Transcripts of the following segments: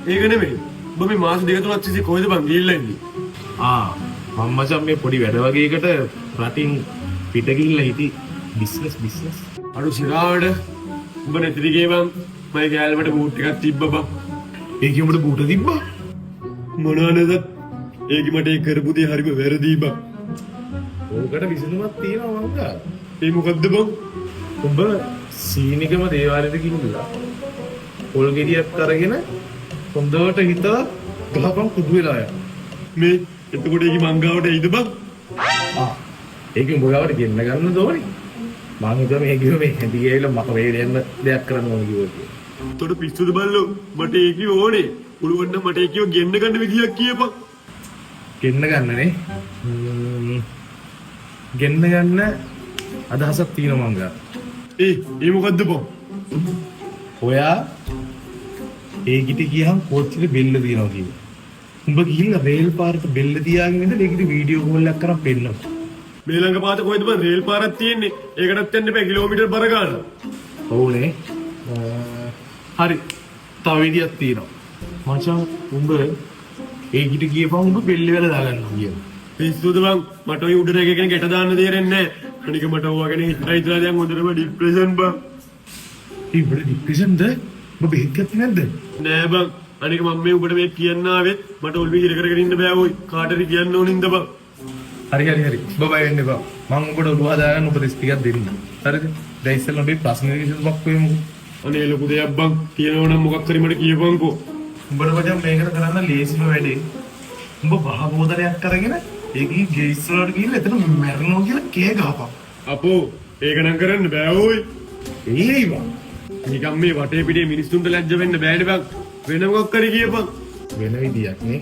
ඒක නෙමෙයි. ඔබ මේ මාස දෙක තුනක් තිස්සේ කොහෙද බං ගිහිල්ලා ඉන්නේ? මම මචං මේ පොඩි වැඩ වගේකට රටින් පිට ගිහිල්ලා හිටි බිස්නස්. අඩු සිරාවට ඔබ නැතිරි ගේ බං. මගේ ගෑල්මට බූට් එකක් තිබ්බ බං. ඒකේ උඹට බූට තිබ්බා? මොනවා නේද? ඒකේ මට ඒ කරපු දේ හරිම වැරදි බං. ඕකට විසඳුමක් තියෙනවා මංගා. ඒ මොකද්ද බං? උඹ සීනිකම දේවාලෙට ගිහිල්ලා පොල් ගෙඩියක් අරගෙන හොඳට හිතලා ගහපන් කුඩු වෙලා යන්න. මේ එතකොට ඒකේ මංගාවට එයිද බං? ඒකේ උඹගාවට ගෙන්න ගන්න ඕනේ. මං හිතුවා මේ කිව්ව මේ හැටි ගිහලා මට වේලෙන්න දෙයක් කරන්න ඕන කිව්වා. තොට පිස්සුද බල්ලෝ? මට ඒකේ ඕනේ. පුළුවන් නම් මට ඒකේ ගෙන්න ගන්න විදියක් කියපන්. ගෙන්න ගන්නනේ. ගෙන්න ගන්න අදහසක් තියෙනවා මංගා. ඒ මොකද්ද බං? ඔයා ඒ ගිට ගියහම කෝච්චියේ බෙල්ල දිනනවා කිව්වා. උඹ ගිහිල්ලා රේල් පාරට බෙල්ල තියාගෙන ඉඳලා ඒකට වීඩියෝ කෝල් එකක් කරන් පෙන්නනවා. මේ ළඟ පාත කොහෙද බං රේල් පාරක් තියෙන්නේ? ඒකටත් යන්න බෑ කිලෝමීටර් බර ගන්න. ඔව්නේ. හරි. තව විදියක් තියෙනවා. මචං උඹ ඒ ගිට ගියපන් උඹ බෙල්ල වල දාගන්නවා කියනවා. පිස්සුද බං? මට ඔය උඩට එකගෙන ගැට දාන්න දෙරෙන්නේ නැහැ. අනික මට ඕවා ගැන හිතලා දැන් හොඳටම ડિප්‍රෙෂන් බං. ඒ උඹ ડિප්‍රෙෂන්ද? ඔබ බෙහෙත් ගත්තේ නැද්ද? නෑ බං. අනික මම මේ උඹට මේ කියන්න ආවෙත් මට ඔල්වි හිර කරගෙන ඉන්න බෑ ඔයි. කාටරි කියන්න ඕනින්ද බං? හරි. බබා වෙන්න එපා. මම උඹට ඔළුව හදාගන්න උපදෙස් ටිකක් දෙන්න. හරිද? දැන් ඉස්සෙල්ලා මේ ප්‍රශ්න විසඳුමක් වෙමු. අනේ ලොකු දෙයක් බං. කියනවා නම් මොකක් හරි මට කියපන්කෝ. උඹට මචං මේකට කරන්න ලේසිම වැඩේ. උඹ බහ බෝදලයක් අරගෙන ඒකී ගේස් වලට ගිහිල්ලා එතන මැරෙනවා කියලා කෑ ගහපන්. අපෝ ඒක නම් කරන්න බෑ ඕයි. එන්නේ බං. නිකම් මේ වටේ පිටේ මිනිස්සුන්ට ලැජ්ජ වෙන්න බෑනේ බං. වෙන මොකක් හරි කියපන්. වෙන විදියක් නේ.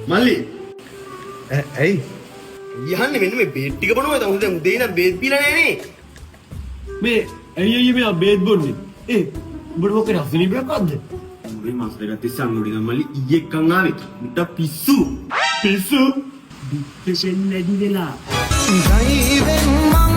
මල්ලි ඇයි? යහන්නේ මෙන්න මේ බේත් ටික බොනවා දැන් උදේ ඉඳන් බේත් පීලා නෑනේ. මේ ඇයි මේ බේත් බොන්නේ? උඹට මොකද රසණීපයක් අද්ද? මේ මාස් දෙකක් තිස්සේ අංගුඩි ගම් මල්ලි ඊයේ එක්කන් ආවේ. මුට පිස්සු. පිස්සු? ඩිප්‍රෙෂන් නැති වෙලා. ජීවෙන් මං